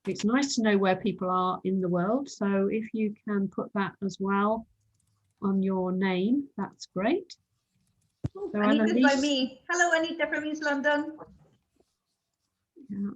It's nice to know where people are in the world. So if you can put that as well on your name, that's great. Oh, So Anita's by me. Hello, Anita from East London. Yeah.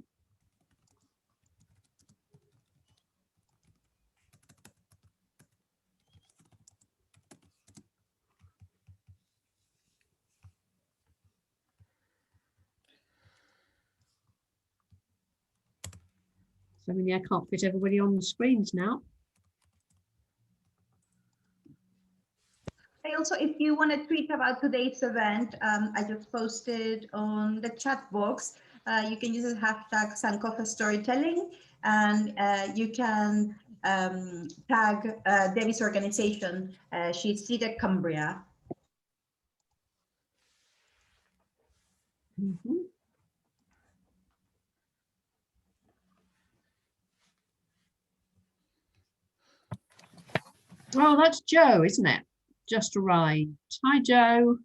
So I can't fit everybody on the screens now. Also, if you want to tweet about today's event, I just posted on the chat box. You can use the hashtag Sankofa storytelling, and you can tag Debbie's organization. She's seated Cumbria. Mm-hmm. Oh, that's Joe, isn't it? Just arrived. Hi, Joe.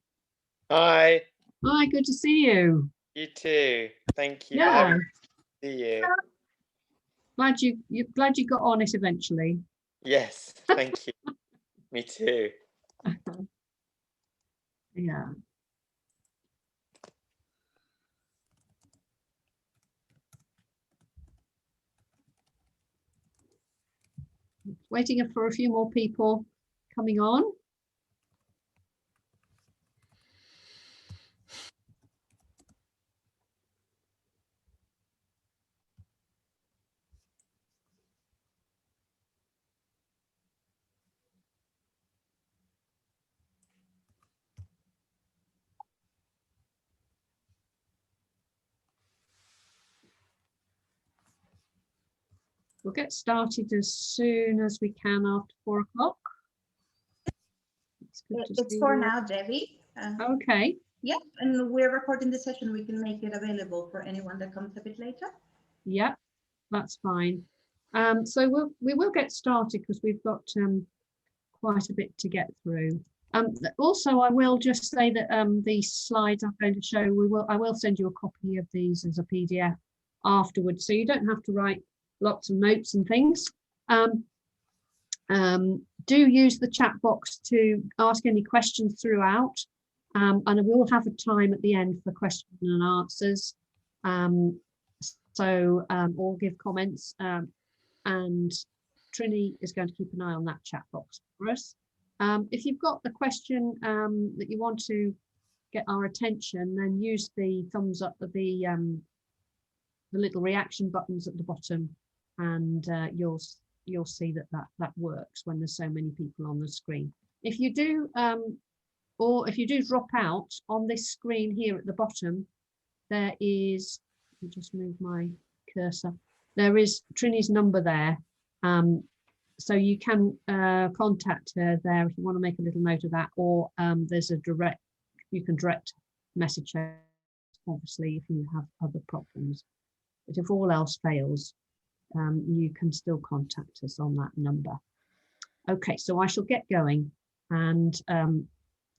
Hi. Hi, good to see you. You too. Thank you. Yeah. See you. Glad you got on it eventually. Yes, thank you. Me too. Yeah. Waiting for a few more people coming on. We'll get started as soon as we can after 4 o'clock. It's for now, Debbie. Okay. Yeah, and we're recording the session. We can make it available for anyone that comes a bit later. Yeah, that's fine. So we will get started because we've got quite a bit to get through. Also, I will just say that these slides I'm going to show, I will send you a copy of these as a PDF afterwards, so you don't have to write lots of notes and things. Do use the chat box to ask any questions throughout, and I will have a time at the end for questions and answers. Or give comments, and Trini is going to keep an eye on that chat box for us. If you've got a question that you want to get our attention, then use the thumbs up, the little reaction buttons at the bottom, and you'll see that works when there's so many people on the screen. If you do, or if you do drop out on this screen here at the bottom, there is, let me just move my cursor, there is Trini's number there. So you can contact her there if you want to make a little note of that, or there's you can direct message her, obviously, if you have other problems. But if all else fails, you can still contact us on that number. Okay, so I shall get going and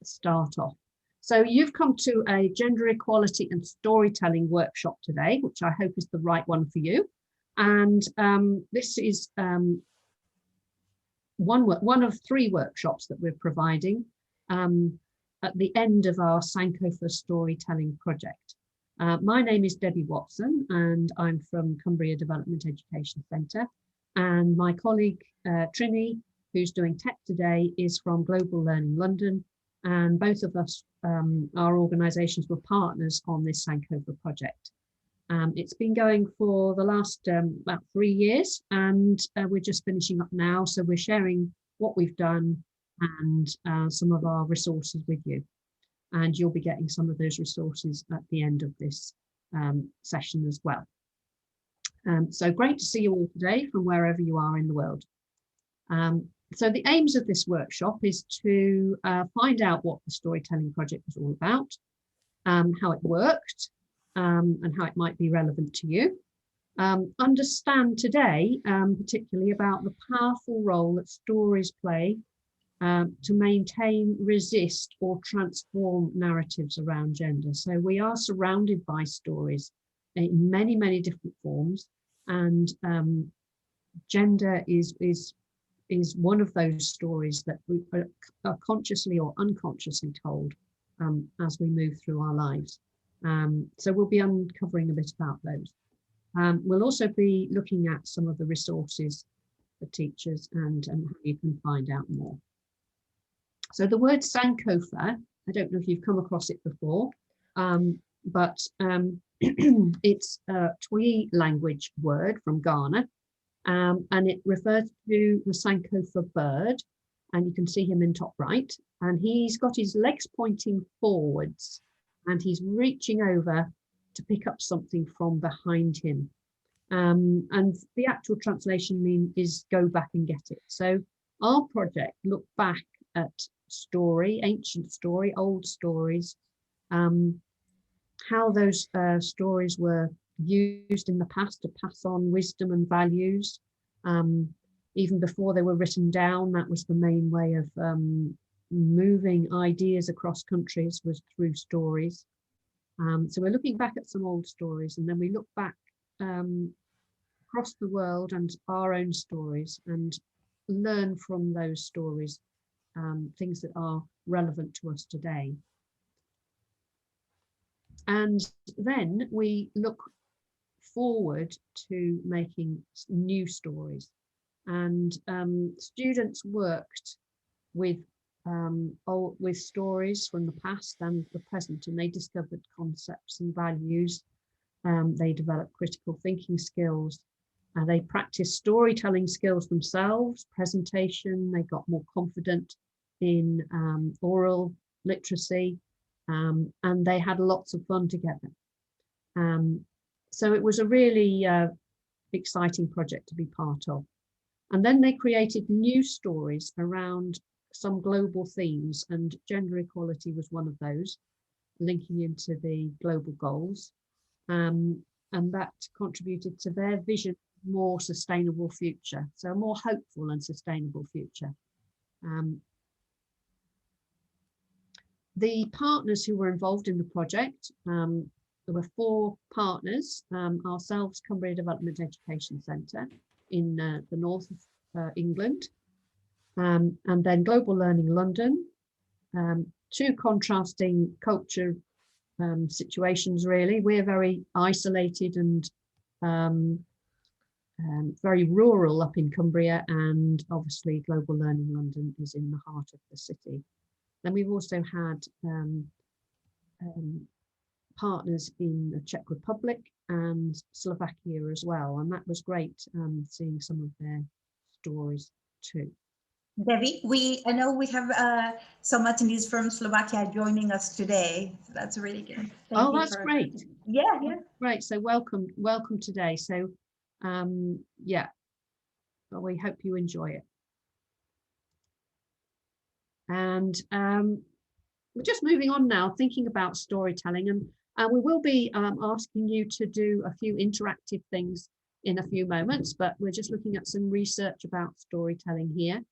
start off. So you've come to a gender equality and storytelling workshop today, which I hope is the right one for you. And this is one of 3 workshops that we're providing at the end of our Sankofa storytelling project. My name is Debbie Watson, and I'm from Cumbria Development Education Centre. And my colleague Trini, who's doing tech today, is from Global Learning London. And both of us, our organisations, were partners on this Sankofa project. It's been going for the last about 3 years, and we're just finishing up now. So we're sharing what we've done and some of our resources with you. And you'll be getting some of those resources at the end of this session as well. So great to see you all today from wherever you are in the world. So the aims of this workshop is to find out what the storytelling project was all about, how it worked, and how it might be relevant to you. Understand today, particularly about the powerful role that stories play to maintain, resist, or transform narratives around gender. So we are surrounded by stories in many, many different forms, And gender is one of those stories that we are consciously or unconsciously told as we move through our lives. So we'll be uncovering a bit about those. We'll also be looking at some of the resources for teachers and how you can find out more. So the word Sankofa, I don't know if you've come across it before, but it's a Twi language word from Ghana, and it refers to the Sankofa bird, and you can see him in top right, and he's got his legs pointing forwards, and he's reaching over to pick up something from behind him. And the actual translation is go back and get it. So our project looked back at story, ancient story, old stories, how those stories were used in the past to pass on wisdom and values. Even before they were written down, that was the main way of moving ideas across countries, was through stories. So we're looking back at some old stories, and then we look back across the world and our own stories and learn from those stories things that are relevant to us today. And then we look forward to making new stories. And students worked with stories from the past and the present, and they discovered concepts and values. They developed critical thinking skills. They practiced storytelling skills themselves, presentation. They got more confident in oral literacy, and they had lots of fun together. So it was a really exciting project to be part of. And then they created new stories around some global themes, and gender equality was one of those, linking into the global goals. And that contributed to their vision of a more sustainable future, so a more hopeful and sustainable future. The partners who were involved in the project, there were 4 partners, ourselves, Cumbria Development Education Centre in the north of England, and then Global Learning London, 2 contrasting culture situations really. We're very isolated and very rural up in Cumbria, and obviously Global Learning London is in the heart of the city. Then we've also had partners in the Czech Republic and Slovakia as well, and that was great seeing some of their stories too. Debbie, I know we have some attendees from Slovakia joining us today. So that's really good. Thank you. That's great. Yeah. Great. So welcome today. So yeah, well, we hope you enjoy it. And we're just moving on now, thinking about storytelling, and we will be asking you to do a few interactive things in a few moments, but we're just looking at some research about storytelling here.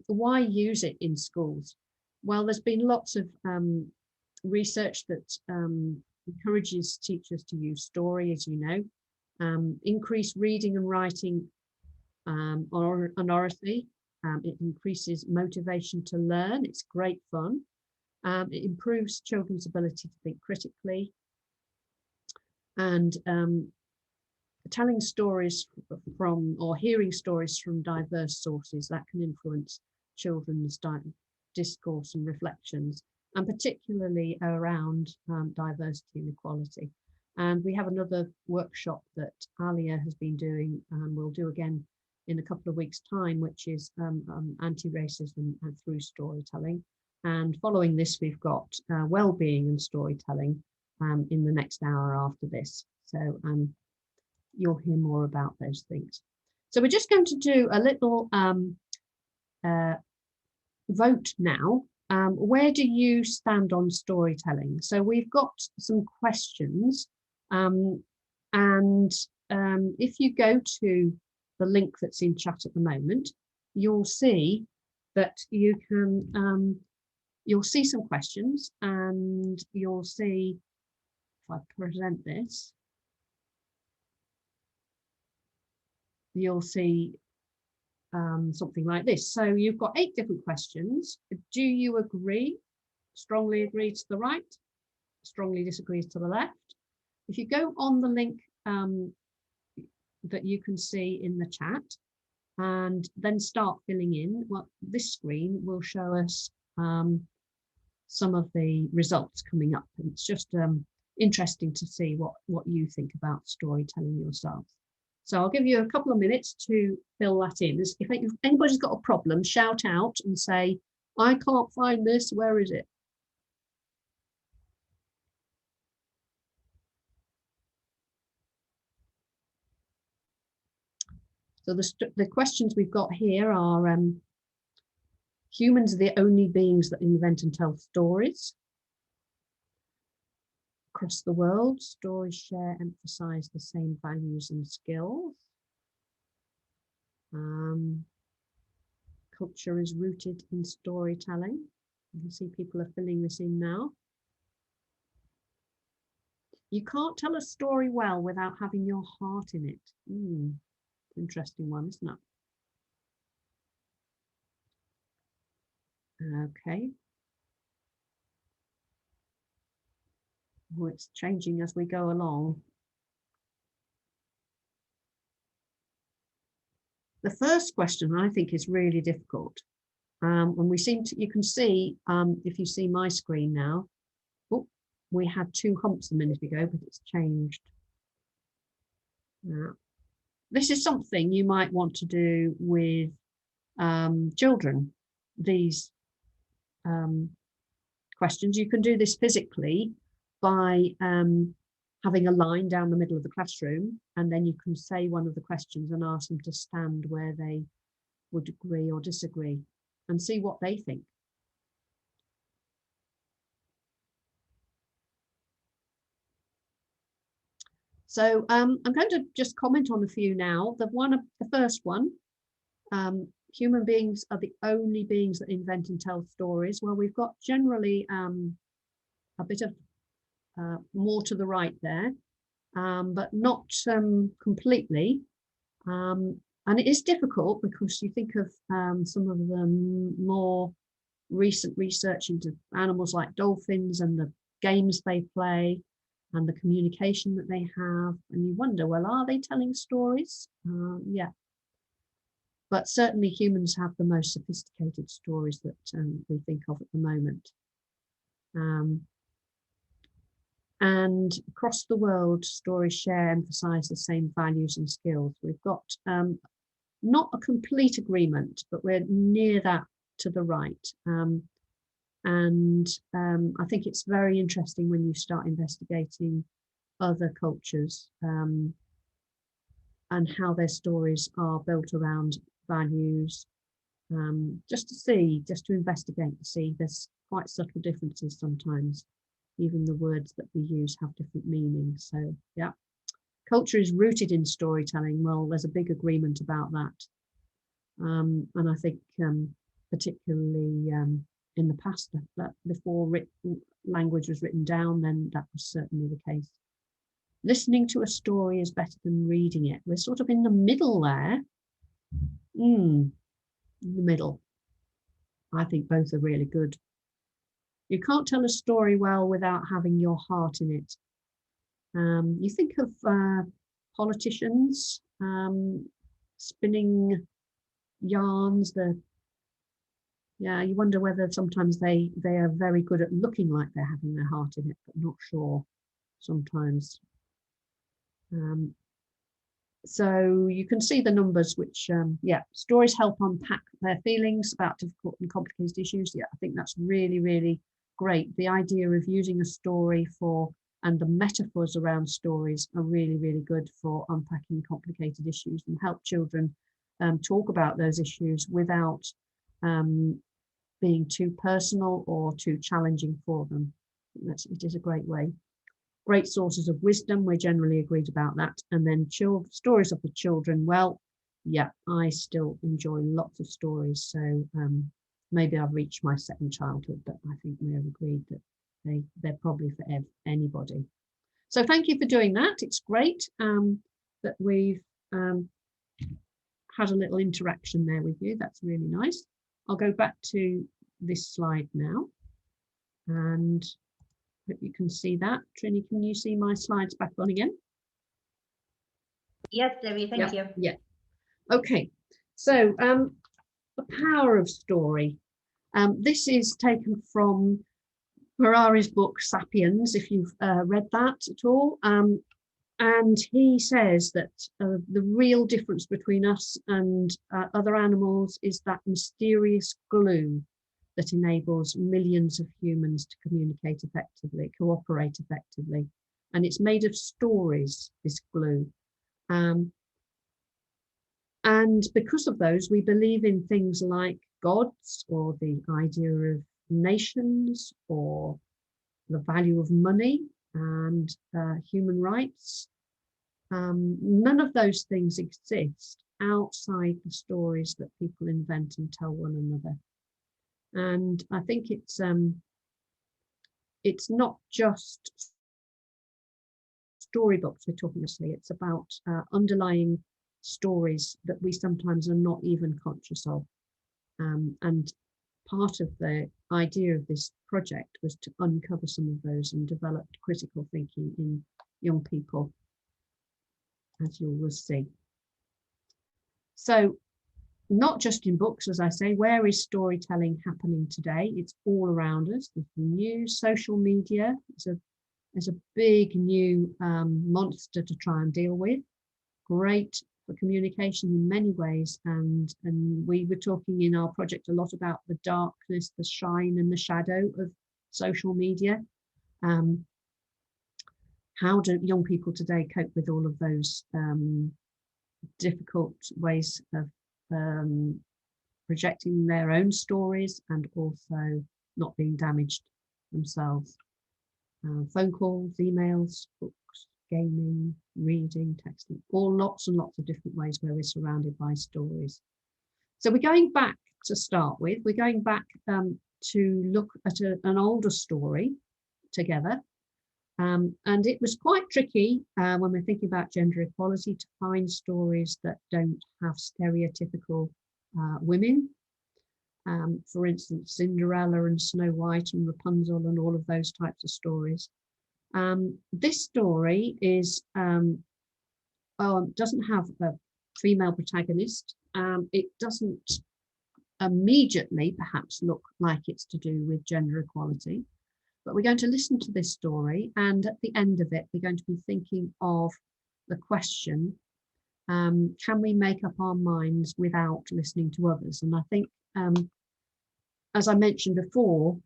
Why use it in schools? Well, there's been lots of research that encourages teachers to use story, as you know, increase reading and writing or oracy. It increases motivation to learn. It's great fun. It improves children's ability to think critically. And telling stories from, or hearing stories from diverse sources, that can influence children's discourse and reflections, and particularly around diversity and equality. And we have another workshop that Alia has been doing, and we'll do again in a couple of weeks' time, which is anti-racism through storytelling. And following this, we've got well-being and storytelling in the next hour after this. So you'll hear more about those things. So we're just going to do a little vote now. Where do you stand on storytelling? So we've got some questions, and if you go to the link that's in chat at the moment, you'll see that you can you'll see some questions, and you'll see, if I present this, you'll see something like this. So you've got 8 different questions. Do you agree? Strongly agree to the right, strongly disagrees to the left. If you go on the link that you can see in the chat and then start filling in, well, this screen will show us some of the results coming up. And it's just interesting to see what you think about storytelling yourselves. So I'll give you a couple of minutes to fill that in. If anybody's got a problem, shout out and say, I can't find this, where is it? So the questions we've got here are, humans are the only beings that invent and tell stories. Across the world, stories share, emphasize the same values and skills. Culture is rooted in storytelling. You can see people are filling this in now. You can't tell a story well without having your heart in it. Interesting one, isn't it? Okay. Well, it's changing as we go along. The first question I think is really difficult. When we seem to, you can see, if you see my screen now, we had 2 humps a minute ago, but it's changed. This is something you might want to do with children. These questions, you can do this physically by having a line down the middle of the classroom, and then you can say one of the questions and ask them to stand where they would agree or disagree and see what they think. So I'm going to just comment on a few now. The first one, human beings are the only beings that invent and tell stories. Well, we've got generally a bit of more to the right there, but not completely. And it is difficult because you think of some of the more recent research into animals like dolphins and the games they play and the communication that they have, and you wonder, well, are they telling stories? Yeah. But certainly humans have the most sophisticated stories that we think of at the moment. And across the world, stories share, emphasize the same values and skills. We've got not a complete agreement, but we're near that to the right. I think it's very interesting when you start investigating other cultures and how their stories are built around values, just to investigate, to see there's quite subtle differences sometimes. Even the words that we use have different meanings. So yeah, culture is rooted in storytelling. Well, there's a big agreement about that. And I think particularly in the past, that before language was written down, then that was certainly the case. Listening to a story is better than reading it. We're sort of in the middle there. In the middle. I think both are really good. You can't tell a story well without having your heart in it. You think of politicians spinning yarns. You wonder whether sometimes they are very good at looking like they're having their heart in it, but not sure sometimes. So you can see the numbers, which, stories help unpack their feelings about difficult and complicated issues. Yeah, I think that's really, really great. The idea of using a story and the metaphors around stories are really, really good for unpacking complicated issues and help children talk about those issues without being too personal or too challenging for them. It is a great way. Great sources of wisdom, we're generally agreed about that. And then stories of the children, well, yeah, I still enjoy lots of stories. So maybe I've reached my second childhood, but I think we have agreed that they're probably for anybody. So thank you for doing that. It's great that we've had a little interaction there with you. That's really nice. I'll go back to this slide now, and hope you can see that. Trini, can you see my slides back on again? Yes, Debbie, thank you. Yeah. Okay. So the power of story. This is taken from Harari's book Sapiens, if you've read that at all. And he says that the real difference between us and other animals is that mysterious glue that enables millions of humans to communicate effectively, cooperate effectively. And it's made of stories, this glue. And because of those, we believe in things like gods, or the idea of nations, or the value of money and human rights. None of those things exist outside the stories that people invent and tell one another. And I think it's not just storybooks we're talking about. It's about underlying stories that we sometimes are not even conscious of. And part of the idea of this project was to uncover some of those and develop critical thinking in young people, as you will see. So not just in books, as I say, where is storytelling happening today? It's all around us. There's the news, social media. It's a big new monster to try and deal with. Great for communication in many ways, and we were talking in our project a lot about the darkness, the shine and the shadow of social media. How do young people today cope with all of those difficult ways of projecting their own stories and also not being damaged themselves? Phone calls, emails, books, gaming, reading, texting, all lots and lots of different ways where we're surrounded by stories. So we're going back to start with. We're going back to look at an older story together. And it was quite tricky when we're thinking about gender equality to find stories that don't have stereotypical women. For instance, Cinderella and Snow White and Rapunzel and all of those types of stories. This story is doesn't have a female protagonist. It doesn't immediately perhaps look like it's to do with gender equality, but we're going to listen to this story, and at the end of it we're going to be thinking of the question, can we make up our minds without listening to others? And I think, as I mentioned before,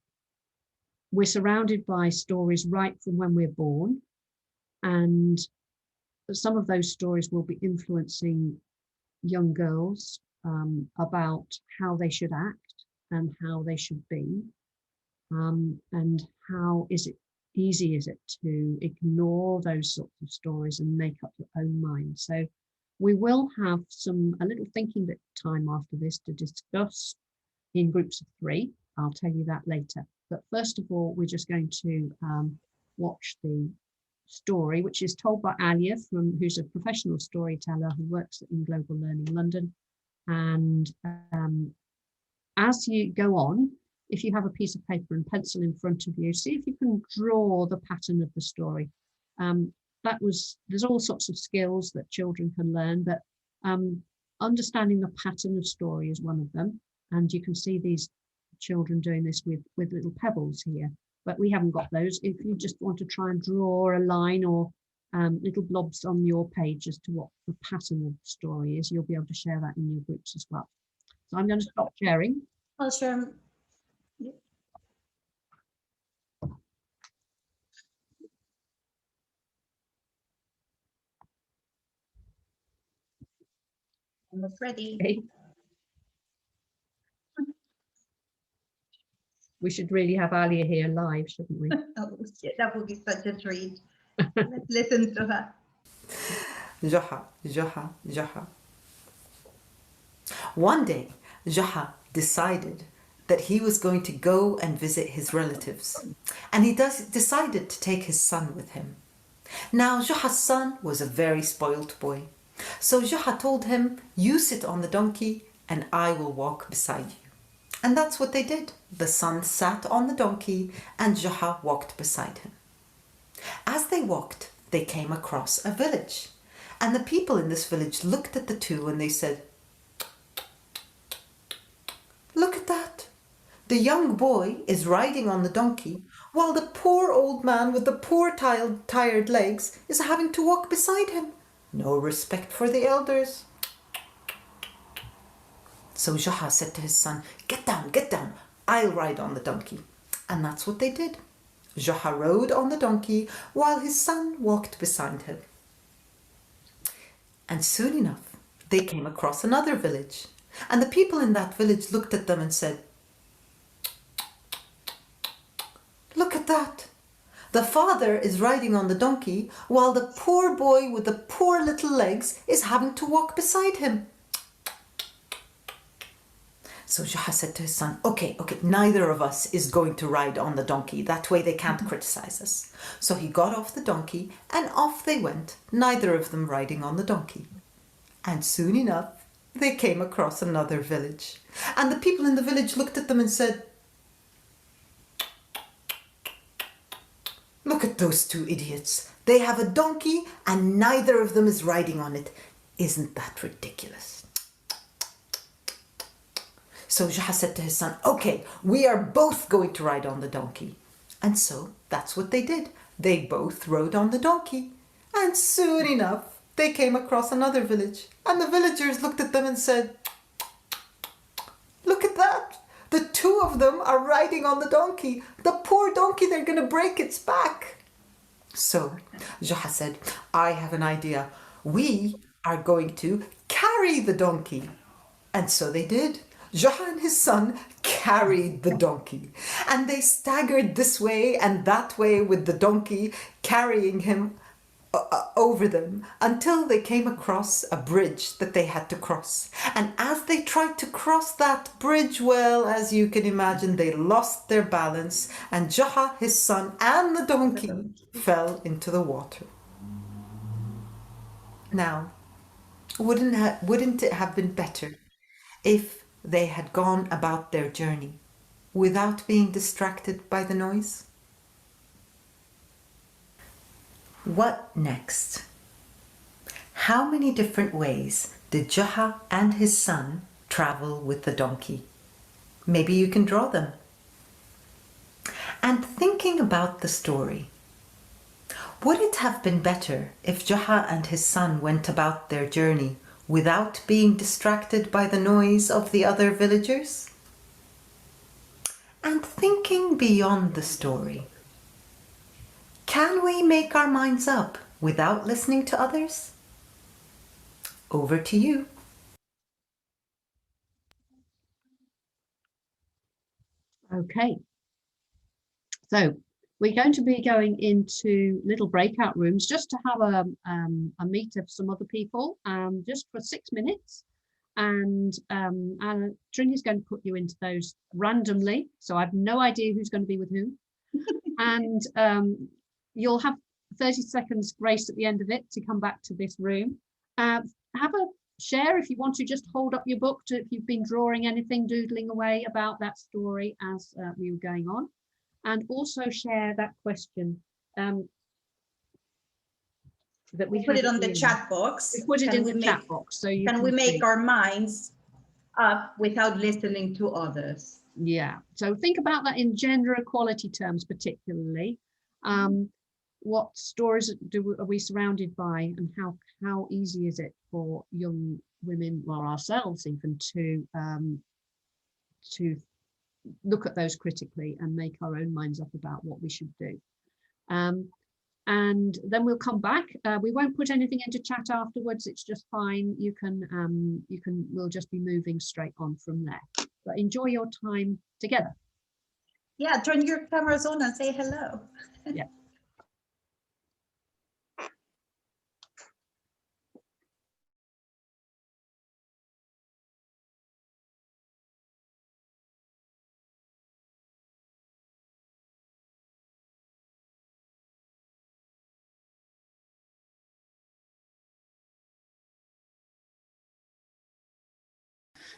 we're surrounded by stories right from when we're born, and some of those stories will be influencing young girls about how they should act and how they should be, and how easy is it to ignore those sorts of stories and make up your own mind. So we will have a little thinking bit time after this to discuss in groups of 3. I'll tell you that later. But first of all, we're just going to watch the story, which is told by Alia, who's a professional storyteller who works in Global Learning London. And as you go on, if you have a piece of paper and pencil in front of you, see if you can draw the pattern of the story. There's all sorts of skills that children can learn, but understanding the pattern of story is one of them. And you can see these children doing this with little pebbles here, but we haven't got those. If you just want to try and draw a line or little blobs on your page as to what the pattern of the story is, you'll be able to share that in your groups as well. So I'm going to stop sharing. I'll share. I'm ready. Okay. We should really have Alia here live, shouldn't we? Oh, yeah, that would be such a treat. Let's listen to her. Joha, Joha, Joha. One day, Joha decided that he was going to go and visit his relatives, and he decided to take his son with him. Now, Joha's son was a very spoilt boy. So Juha told him, "You sit on the donkey and I will walk beside you." And that's what they did. The son sat on the donkey and Juha walked beside him. As they walked, they came across a village. And the people in this village looked at the two and they said, "Look at that. The young boy is riding on the donkey while the poor old man with the poor tired legs is having to walk beside him. No respect for the elders." So Juha said to his son, get down, I'll ride on the donkey." And that's what they did. Juha rode on the donkey while his son walked beside him. And soon enough, they came across another village. And the people in that village looked at them and said, "Look at that. The father is riding on the donkey while the poor boy with the poor little legs is having to walk beside him." So Juha said to his son, okay, neither of us is going to ride on the donkey. That way they can't criticize us. So he got off the donkey and off they went, neither of them riding on the donkey. And soon enough, they came across another village. And the people in the village looked at them and said, "Look at those two idiots. They have a donkey and neither of them is riding on it. Isn't that ridiculous?" So Juha said to his son, okay, we are both going to ride on the donkey. And so that's what they did. They both rode on the donkey. And soon enough, they came across another village. And the villagers looked at them and said, "Look at that. The two of them are riding on the donkey. The poor donkey, they're going to break its back." So Juha said, "I have an idea. We are going to carry the donkey." And so they did. Juha and his son carried the donkey. And they staggered this way and that way with the donkey, carrying him over them until they came across a bridge that they had to cross. And as they tried to cross that bridge, well, as you can imagine, they lost their balance and Juha, his son, and the donkey fell into the water. Now, wouldn't it have been better if they had gone about their journey without being distracted by the noise? What next? How many different ways did Juha and his son travel with the donkey? Maybe you can draw them. And thinking about the story, would it have been better if Juha and his son went about their journey without being distracted by the noise of the other villagers? And thinking beyond the story, can we make our minds up without listening to others? Over to you. Okay. So we're going to be going into little breakout rooms just to have a meet of some other people, just for 6 minutes. And Trini's going to put you into those randomly. So I have no idea who's going to be with whom. And you'll have 30 seconds grace at the end of it to come back to this room. Have a share if you want to, just hold up your book if you've been drawing anything, doodling away about that story as we were going on. And also share that question that we put it on the chat box. We put it in the chat box. So you can we make our minds up without listening to others? Yeah. So think about that in gender equality terms, particularly. What stories are we surrounded by, and how easy is it for young women, or ourselves even, to look at those critically and make our own minds up about what we should do. And then we'll come back. We won't put anything into chat afterwards. It's just fine. We'll just be moving straight on from there. But enjoy your time together. Yeah, turn your cameras on and say hello. Yeah.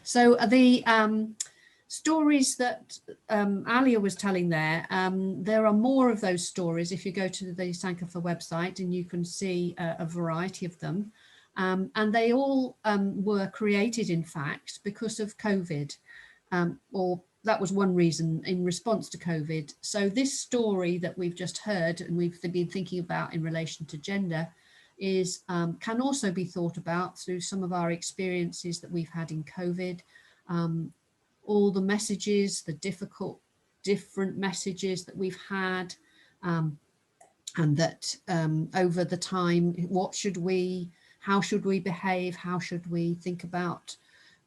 So the stories that Alia was telling there are more of those stories if you go to the Sankofa website, and you can see a variety of them. And they all were created, in fact, because of COVID, or that was one reason, in response to COVID. So this story that we've just heard and we've been thinking about in relation to gender is can also be thought about through some of our experiences that we've had in COVID. All the messages, the different messages that we've had, and that over the time, how should we behave? How should we think about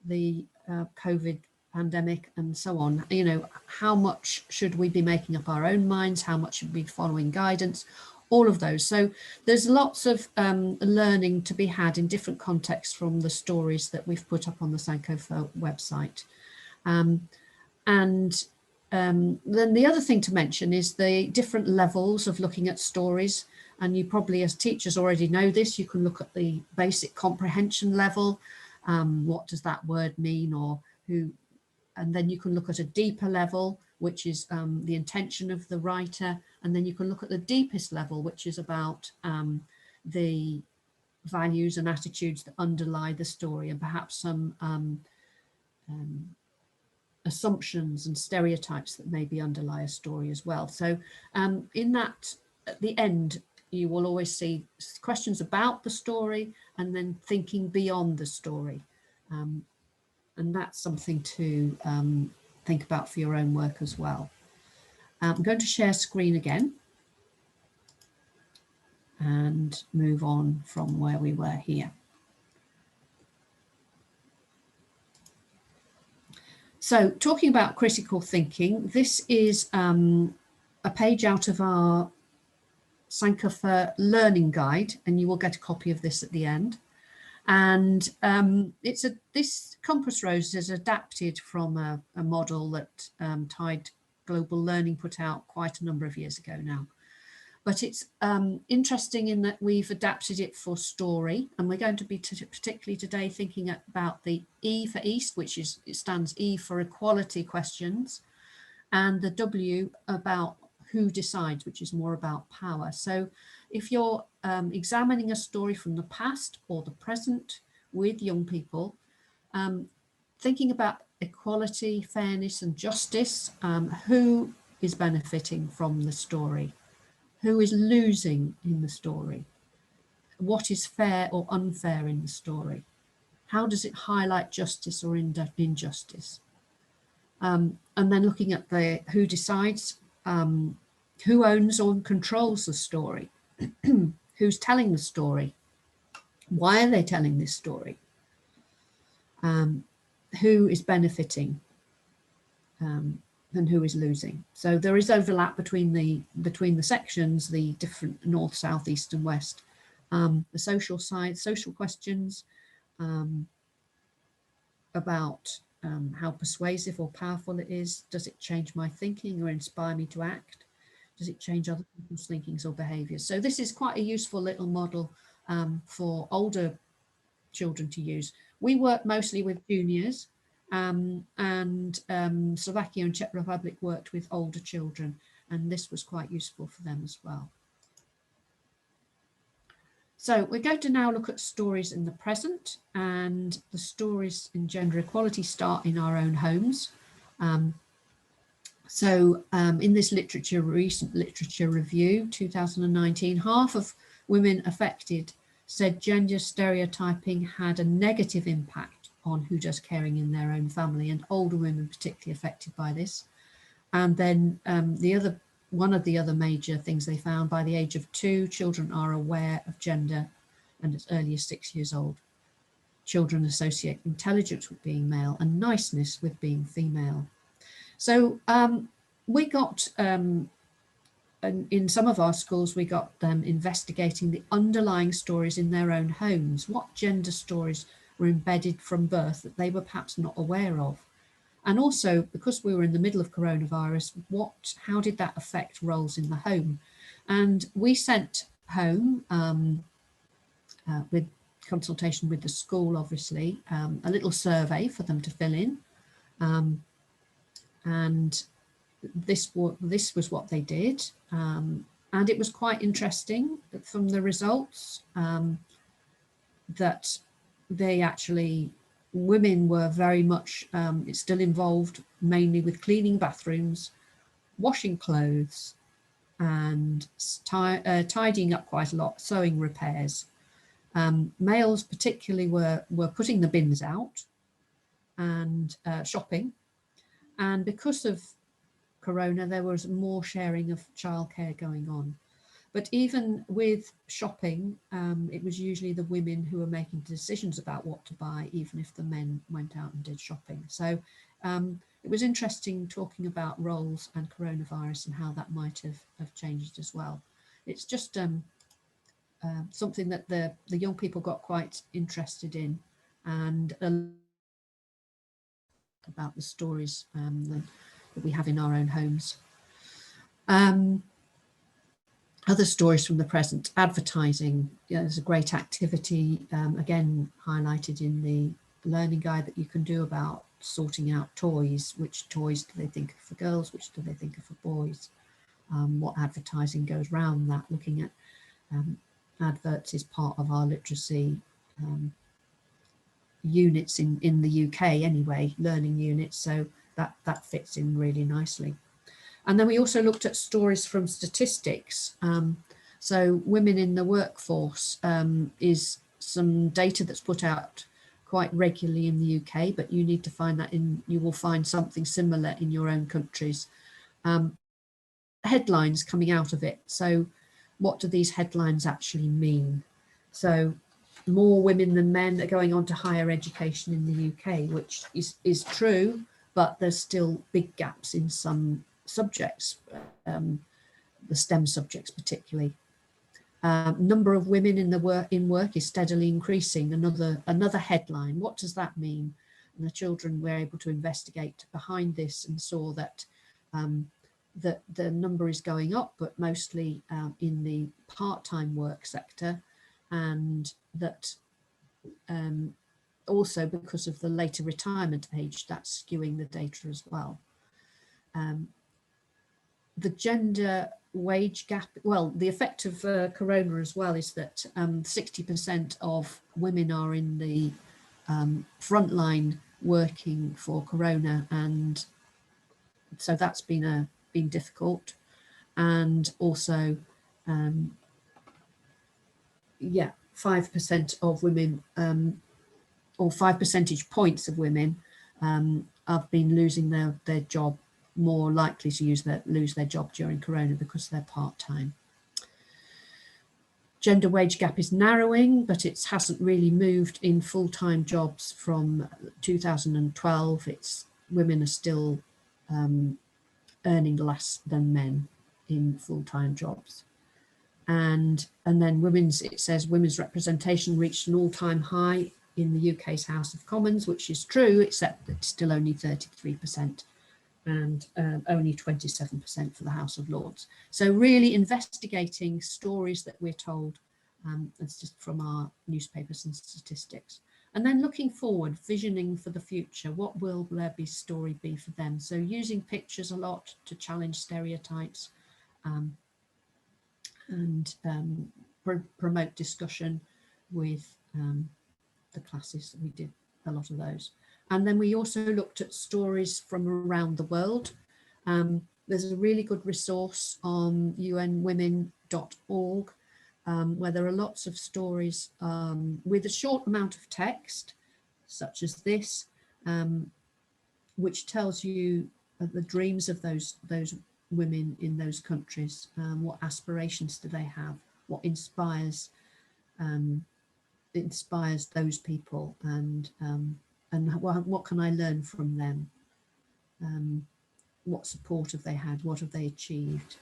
the COVID pandemic and so on? You know, how much should we be making up our own minds? How much should we be following guidance? All of those. So there's lots of learning to be had in different contexts from the stories that we've put up on the Sankofa website. Then the other thing to mention is the different levels of looking at stories. And you probably, as teachers, already know this. You can look at the basic comprehension level. What does that word mean, or who? And then you can look at a deeper level, which is the intention of the writer. And then you can look at the deepest level, which is about the values and attitudes that underlie the story, and perhaps some assumptions and stereotypes that maybe underlie a story as well. So in that, at the end, you will always see questions about the story and then thinking beyond the story. And that's something to think about for your own work as well. I'm going to share screen again and move on from where we were here. So talking about critical thinking, this is a page out of our Sankofa learning guide, and you will get a copy of this at the end. And this compass rose is adapted from a model that Tide Global Learning put out quite a number of years ago now. But it's interesting in that we've adapted it for story, and we're going to be particularly today thinking about the E for East, which is, it stands E for equality questions, and the W about who decides, which is more about power. So if you're examining a story from the past or the present with young people, thinking about equality, fairness and justice, who is benefiting from the story? Who is losing in the story? What is fair or unfair in the story? How does it highlight justice or injustice? And then looking at the who decides, who owns or controls the story? Who's telling the story? Why are they telling this story? Who is benefiting? And who is losing? So there is overlap between the sections, the different north, south, east and west. The social side, social questions about how persuasive or powerful it is. Does it change my thinking or inspire me to act? Does it change other people's thinkings or behaviours? So this is quite a useful little model for older children to use. We work mostly with juniors, and Slovakia and Czech Republic worked with older children, and this was quite useful for them as well. So we're going to now look at stories in the present, and the stories in gender equality start in our own homes. In this recent literature review, 2019, half of women affected said gender stereotyping had a negative impact on who does caring in their own family, and older women particularly affected by this. And then one of the other major things they found, by the age of 2, children are aware of gender, and as early as 6 years old. Children associate intelligence with being male and niceness with being female. So we got, in some of our schools, we got them investigating the underlying stories in their own homes. What gender stories were embedded from birth that they were perhaps not aware of? And also, because we were in the middle of coronavirus, how did that affect roles in the home? And we sent home with consultation with the school, obviously, a little survey for them to fill in. And this was what they did. And it was quite interesting from the results that they actually, women were very much still involved mainly with cleaning bathrooms, washing clothes, and tidying up quite a lot, sewing repairs. Males particularly were putting the bins out and shopping. And because of Corona, there was more sharing of childcare going on. But even with shopping, it was usually the women who were making decisions about what to buy, even if the men went out and did shopping. So it was interesting talking about roles and coronavirus and how that might have changed as well. It's just something that the young people got quite interested in, and about the stories that we have in our own homes. Other stories from the present, advertising. There's a great activity, again, highlighted in the learning guide that you can do about sorting out toys. Which toys do they think are for girls? Which do they think are for boys? What advertising goes around that? Looking at adverts is part of our literacy units in the UK anyway, learning units. So that fits in really nicely. And then we also looked at stories from statistics. So women in the workforce is some data that's put out quite regularly in the UK, but you need to find that you will find something similar in your own countries. Headlines coming out of it. So what do these headlines actually mean? So more women than men are going on to higher education in the UK, which is true, but there's still big gaps in some subjects, the STEM subjects particularly. Number of women in work is steadily increasing. Another headline. What does that mean? And the children were able to investigate behind this and saw that the number is going up, but mostly in the part-time work sector, and that also because of the later retirement age, that's skewing the data as well. The gender wage gap, well, the effect of Corona as well is that 60% of women are in the front line working for Corona, and so that's been difficult. And also, 5% of women, or 5 percentage points of women have been losing their job, more likely to lose their job during Corona because they're part-time. Gender wage gap is narrowing, but it hasn't really moved in full-time jobs from 2012. Women are still earning less than men in full-time jobs. And then it says women's representation reached an all-time high in the UK's House of Commons, which is true, except that it's still only 33%. And only 27% for the House of Lords. So really investigating stories that we're told, that's just from our newspapers and statistics. And then looking forward, visioning for the future, what will their story be for them? So using pictures a lot to challenge stereotypes and promote discussion with the classes. We did a lot of those. And then we also looked at stories from around the world. There's a really good resource on unwomen.org where there are lots of stories with a short amount of text, such as this, which tells you the dreams of those women in those countries. What aspirations do they have? What inspires those people, and what can I learn from them? What support have they had? What have they achieved?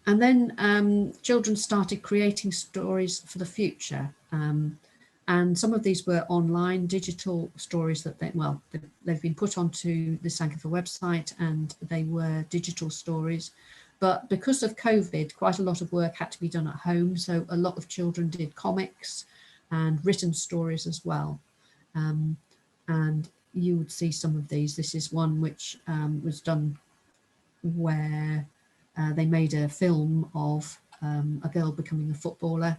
And then children started creating stories for the future. And some of these were online, digital stories that they've been put onto the Sankofa website, and they were digital stories. But because of COVID, quite a lot of work had to be done at home. So a lot of children did comics and written stories as well. And you would see some of these. This is one which was done where they made a film of a girl becoming a footballer.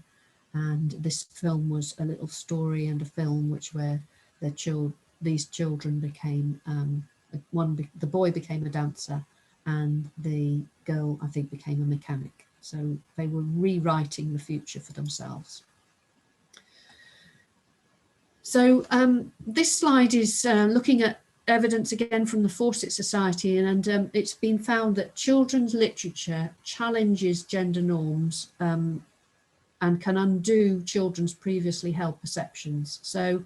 And this film was a little story and a film where these children became, the boy became a dancer and the girl, I think, became a mechanic. So they were rewriting the future for themselves. So this slide is looking at evidence again from the Fawcett Society, and it's been found that children's literature challenges gender norms and can undo children's previously held perceptions. So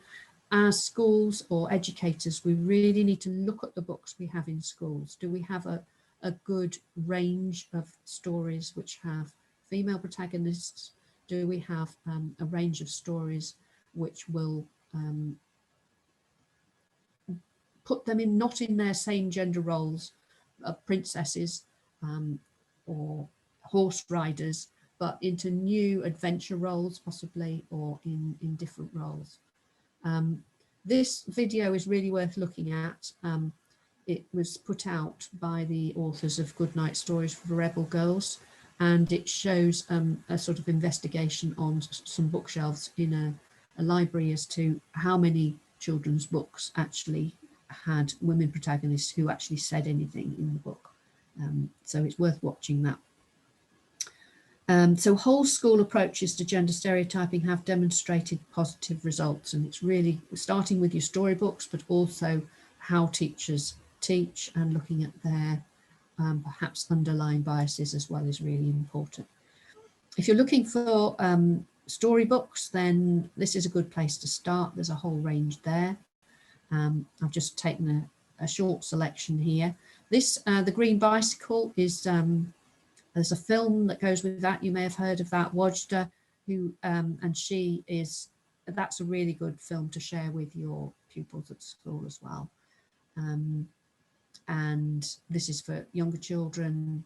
as schools or educators, we really need to look at the books we have in schools. Do we have a good range of stories which have female protagonists? Do we have a range of stories which will put them not in their same gender roles of princesses or horse riders, but into new adventure roles possibly, or in different roles? This video is really worth looking at. It was put out by the authors of Goodnight Stories for Rebel Girls, and it shows a sort of investigation on some bookshelves in a library as to how many children's books actually had women protagonists who actually said anything in the book. So it's worth watching that. So whole school approaches to gender stereotyping have demonstrated positive results, and it's really starting with your storybooks, but also how teachers teach and looking at their perhaps underlying biases as well is really important. If you're looking for storybooks, then this is a good place to start. There's a whole range there. I've just taken a short selection here. This, The Green Bicycle, is there's a film that goes with that. You may have heard of that, Wajda, who and she is, that's a really good film to share with your pupils at school as well. And this is for younger children.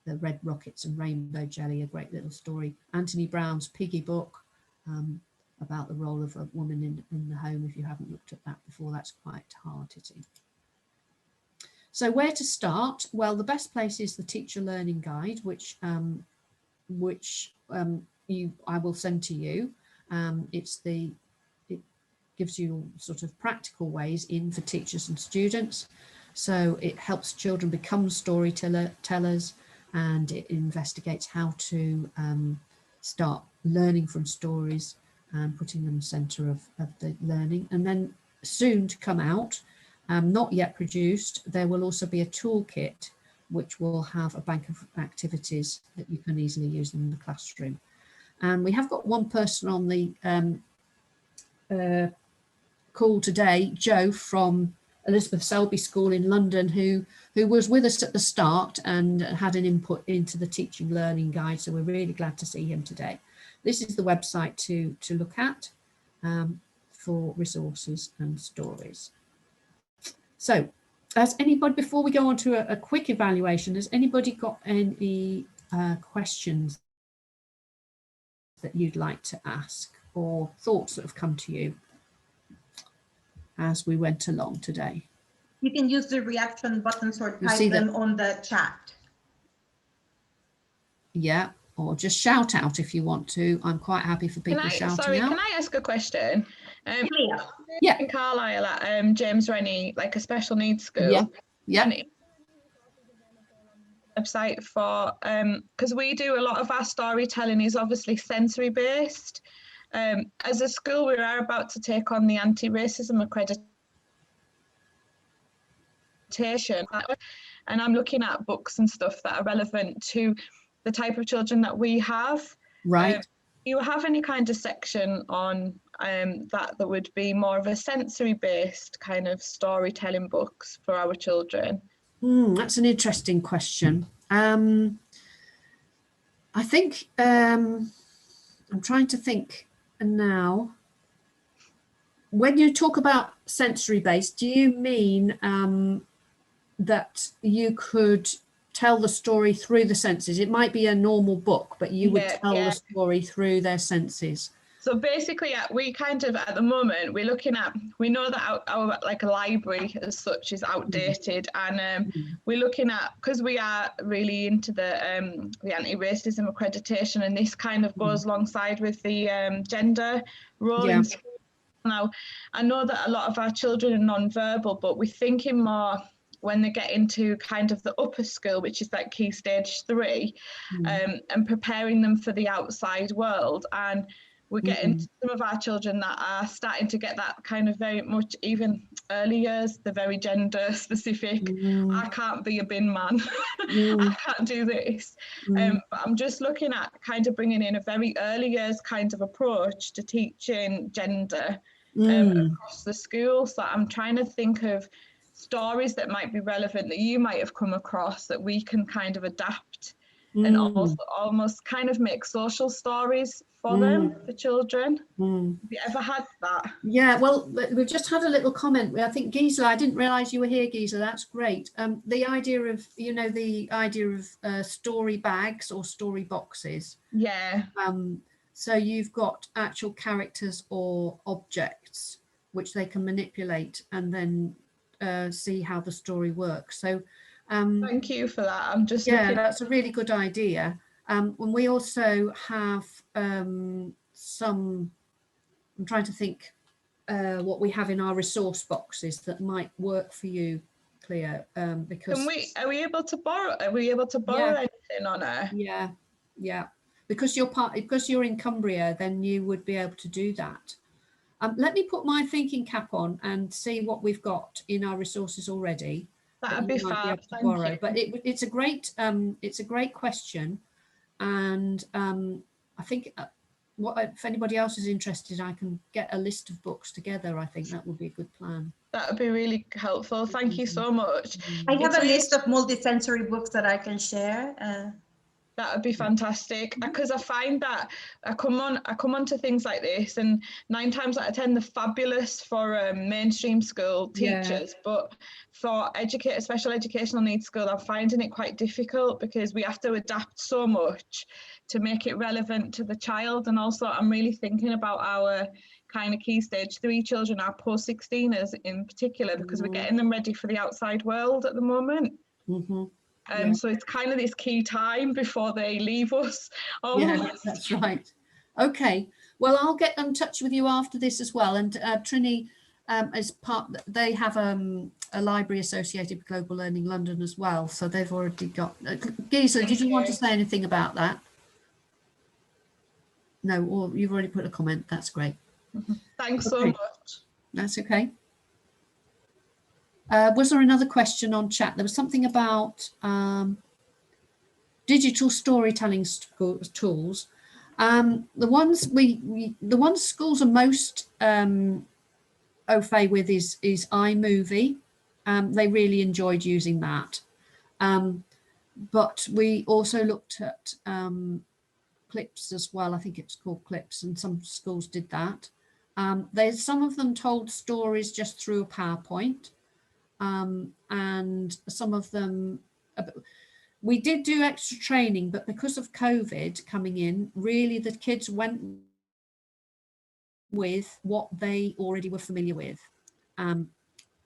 The Red Rockets and Rainbow Jelly, a great little story. Anthony Brown's Piggy Book, about the role of a woman in the home. If you haven't looked at that before, that's quite hard-hitting. So where to start? Well, the best place is the Teacher Learning Guide, which I will send to you. It gives you sort of practical ways in for teachers and students. So it helps children become storytellers, and it investigates how to start learning from stories and putting them centre of the learning. And then soon to come out, not yet produced, there will also be a toolkit which will have a bank of activities that you can easily use in the classroom. And we have got one person on the call today, Jo from Elizabeth Selby School in London, who was with us at the start and had an input into the Teaching Learning Guide. So we're really glad to see him today. This is the website to look at for resources and stories. So has anybody, before we go on to a quick evaluation, has anybody got any questions that you'd like to ask, or thoughts that have come to you as we went along today? You can use the reaction buttons or type them on the chat. Yeah, or just shout out if you want to. I'm quite happy for people shouting out. Can I ask a question? Yeah. In Carlisle at James Rennie, like a special needs school. Yeah. And website for because we do a lot of our storytelling is obviously sensory based. As a school, we are about to take on the anti-racism accreditation, and I'm looking at books and stuff that are relevant to the type of children that we have. Right. You have any kind of section on that would be more of a sensory based kind of storytelling books for our children? That's an interesting question. I think I'm trying to think now. When you talk about sensory based, do you mean that you could tell the story through the senses. It might be a normal book, but you would tell yeah. the story through their senses. So basically, we kind of, at the moment, we're looking at, we know that our like a library as such is outdated, and we're looking at, because we are really into the anti-racism accreditation, and this kind of goes alongside with the gender role in school. Now, I know that a lot of our children are non-verbal, but we're thinking more when they get into kind of the upper school, which is like key stage 3, and preparing them for the outside world. And we're getting some of our children that are starting to get that kind of very much even early years, the very gender specific. I can't be a bin man. I can't do this. But I'm just looking at kind of bringing in a very early years kind of approach to teaching gender across the school. So I'm trying to think of stories that might be relevant that you might have come across that we can kind of adapt and also almost kind of make social stories for them, for children. Have you ever had that? Yeah, well, we've just had a little comment. I think Gisela, I didn't realise you were here, Gisela. That's great. The idea of, story bags or story boxes. Yeah. So you've got actual characters or objects which they can manipulate and then see how the story works. So thank you for that. I'm just looking. That's a really good idea. And we also have some, I'm trying to think what we have in our resource boxes that might work for you, Cleo, because are we able to borrow anything on her? Yeah, because you're in Cumbria, then you would be able to do that. Let me put my thinking cap on and see what we've got in our resources already. That'd be fab. Thank you. But it's a great question, and I think if anybody else is interested, I can get a list of books together. I think that would be a good plan. That would be really helpful. Thank you so much. I have a list of multisensory books that I can share. That would be fantastic, because I find that I come on to things like this, and 9 times out of 10 they're fabulous for mainstream school teachers, but for special educational needs school, I'm finding it quite difficult because we have to adapt so much to make it relevant to the child. And also I'm really thinking about our kind of key stage 3 children, our post-16ers in particular, because we're getting them ready for the outside world at the moment. So it's kind of this key time before they leave us. Yeah, that's right. Okay, well, I'll get in touch with you after this as well. And Trini, as they have a library associated with Global Learning London as well. So they've already got. Gisela, did you want to say anything about that? No, or you've already put a comment. That's great. Thanks so much. That's okay. Was there another question on chat? There was something about digital storytelling tools. The ones schools are most au fait with is iMovie. They really enjoyed using that. But we also looked at Clips as well. I think it's called Clips, and some schools did that. Some of them told stories just through a PowerPoint. And some of them, we did do extra training, but because of COVID coming in, really the kids went with what they already were familiar with.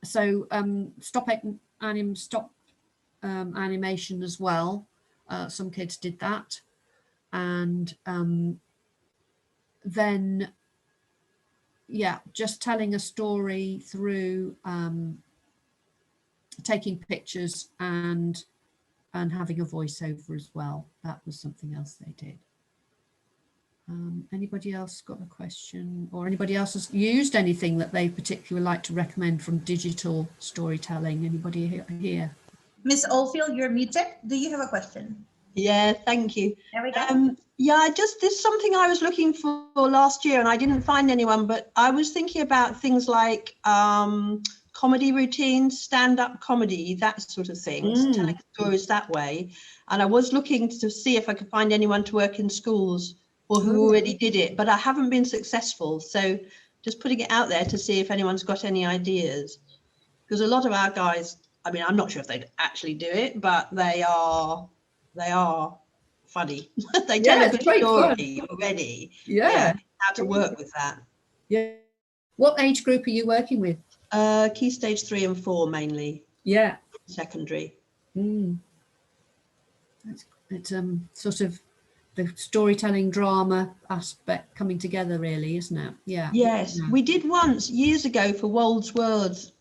Stop animation as well. Some kids did that. And then, just telling a story through taking pictures and having a voiceover as well. That was something else they did. Anybody else got a question, or anybody else has used anything that they particularly like to recommend from digital storytelling? Anybody here? Miss Oldfield, you're muted. Do you have a question? Yeah, thank you. There we go. There's something I was looking for last year and I didn't find anyone, but I was thinking about things like comedy routines, stand-up comedy, that sort of thing, telling stories that way. And I was looking to see if I could find anyone to work in schools or who already did it, but I haven't been successful. So just putting it out there to see if anyone's got any ideas, because a lot of our guys I mean, I'm not sure if they'd actually do it, but they are funny. They tell Yeah, a it's good great story fun. already. Yeah. How to work with that. Yeah. What age group are you working with? Key stage 3 and 4 mainly. Yeah. Secondary. Mm. It's sort of the storytelling drama aspect coming together, really, isn't it? Yeah. Yes, Yeah. we did once years ago for Wold's Words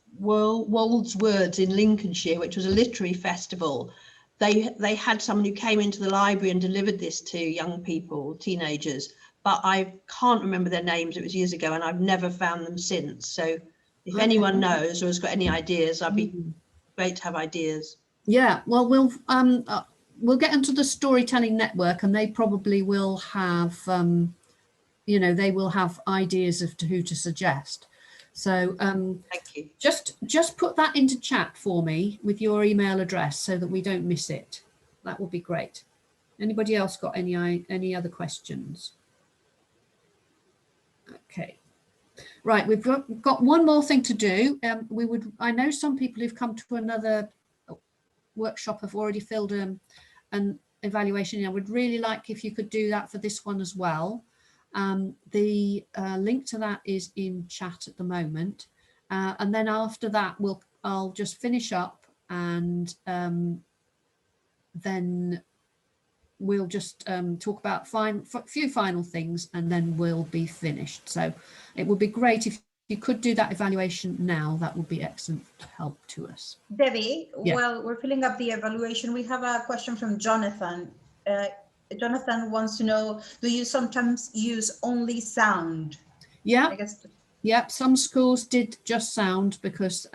in Lincolnshire, which was a literary festival. They had someone who came into the library and delivered this to young people, teenagers, but I can't remember their names. It was years ago, and I've never found them since. So if anyone knows or has got any ideas, I'd be great to have ideas. Yeah, well, we'll get into the storytelling network, and they probably will have, you know, they will have ideas as to who to suggest. So Thank you. just put that into chat for me with your email address so that we don't miss it. That would be great. Anybody else got any other questions? Okay. Right, we've got one more thing to do. I know some people who've come to another workshop have already filled an evaluation. I would really like if you could do that for this one as well. The link to that is in chat at the moment, and then after that I'll just finish up, and then we'll just talk about a few final things, and then we'll be finished. So it would be great if you could do that evaluation now. That would be excellent help to us. Debbie, Yeah. while we're filling up the evaluation, we have a question from Jonathan. Jonathan wants to know, do you sometimes use only sound? Yeah. I guess. Yeah, some schools did just sound because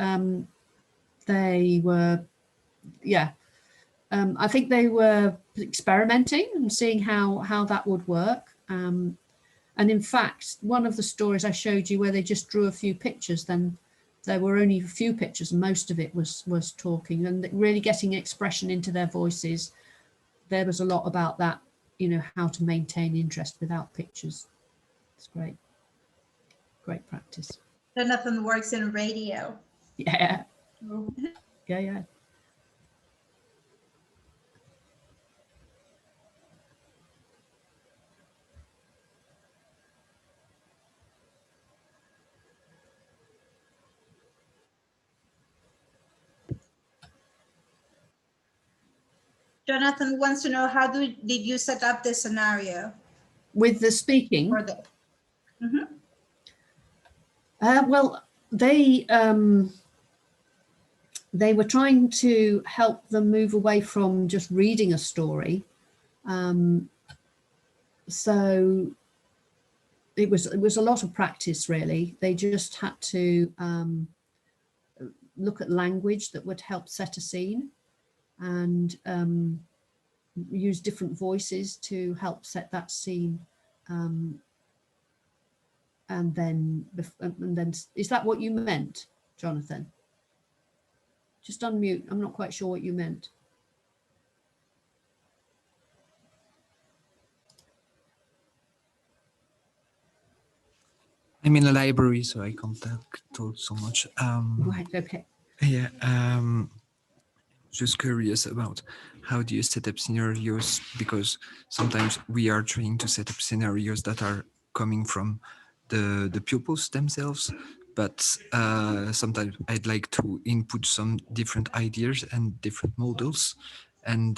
they were, I think they were experimenting and seeing how that would work. And in fact, one of the stories I showed you where they just drew a few pictures, then there were only a few pictures and most of it was talking and really getting expression into their voices. There was a lot about that, you know, how to maintain interest without pictures. It's great. Great practice. Jonathan works in radio. Yeah. Yeah. Jonathan wants to know, how did you set up this scenario? With the speaking? For the... Well, they were trying to help them move away from just reading a story. So it was a lot of practice, really. They just had to look at language that would help set a scene and use different voices to help set that scene. And then, is that what you meant, Jonathan? Just unmute. I'm not quite sure what you meant. I'm in a library, so I can't talk so much. Right, okay. Yeah, just curious about how do you set up scenarios, because sometimes we are trying to set up scenarios that are coming from the pupils themselves, but sometimes I'd like to input some different ideas and different models, and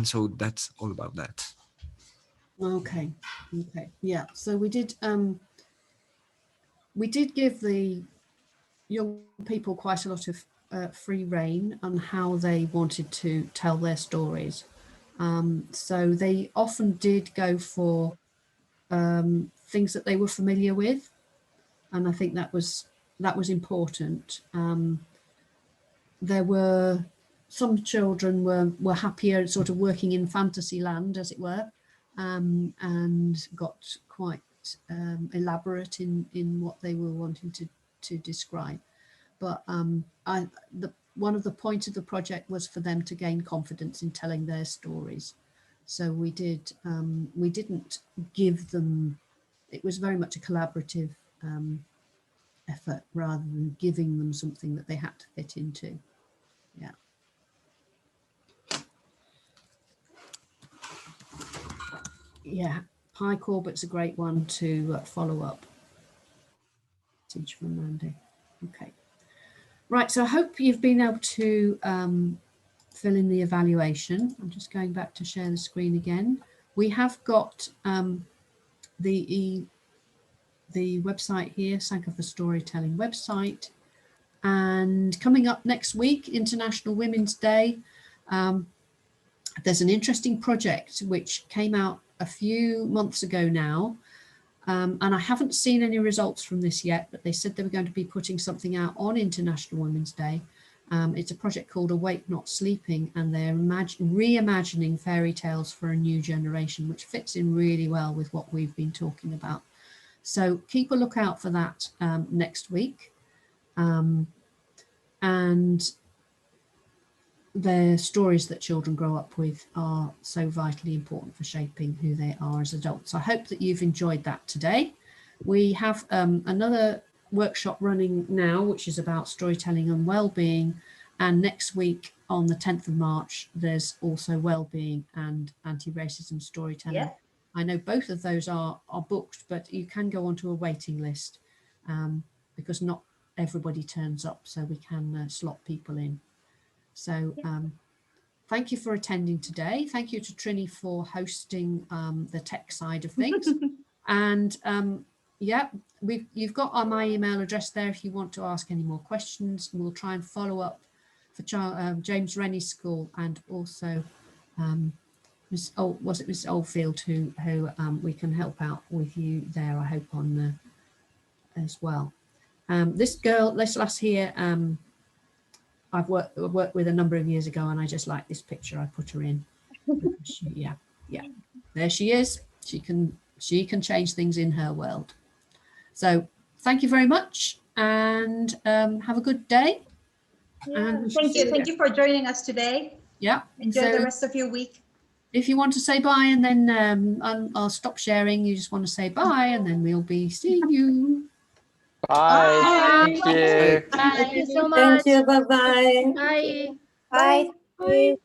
so that's all about that. Okay, yeah. So we did give the young people quite a lot of free rein on how they wanted to tell their stories. So they often did go for things that they were familiar with, and I think that was important. There were some children were happier sort of working in fantasy land, as it were, and got quite elaborate in what they were wanting to describe. But one of the points of the project was for them to gain confidence in telling their stories. So we didn't give them, it was very much a collaborative effort rather than giving them something that they had to fit into. Yeah. Yeah, Pi Corbett's a great one to follow up. Message from Mandy. Okay. Right, so I hope you've been able to fill in the evaluation. I'm just going back to share the screen again. We have got the website here, Sankofa Storytelling website. And coming up next week, International Women's Day, there's an interesting project which came out a few months ago now. And I haven't seen any results from this yet, but they said they were going to be putting something out on International Women's Day. It's a project called Awake Not Sleeping, and they're reimagining fairy tales for a new generation, which fits in really well with what we've been talking about. So keep a lookout for that next week. And the stories that children grow up with are so vitally important for shaping who they are as adults. I hope that you've enjoyed that today. We have another workshop running now, which is about storytelling and well-being. And next week on the 10th of March, there's also well-being and anti-racism storytelling. Yeah. I know both of those are booked, but you can go onto a waiting list because not everybody turns up, so we can slot people in. So thank you for attending today. Thank you to Trini for hosting the tech side of things. And yeah, you've got my email address there if you want to ask any more questions. We'll try and follow up for James Rennie's school, and also Miss Oldfield, who we can help out with you there, I hope, on as well. This lass here, I've worked with a number of years ago, and I just like this picture. I put her in. Yeah, there she is. She can change things in her world. So thank you very much, and have a good day. Yeah, thank you for joining us today. Yeah, enjoy the rest of your week. If you want to say bye, and then I'll stop sharing. You just want to say bye, and then we'll be seeing you. Bye. Bye. Thank you. Thank you so much. Thank you. Bye-bye. Bye. Bye. Bye.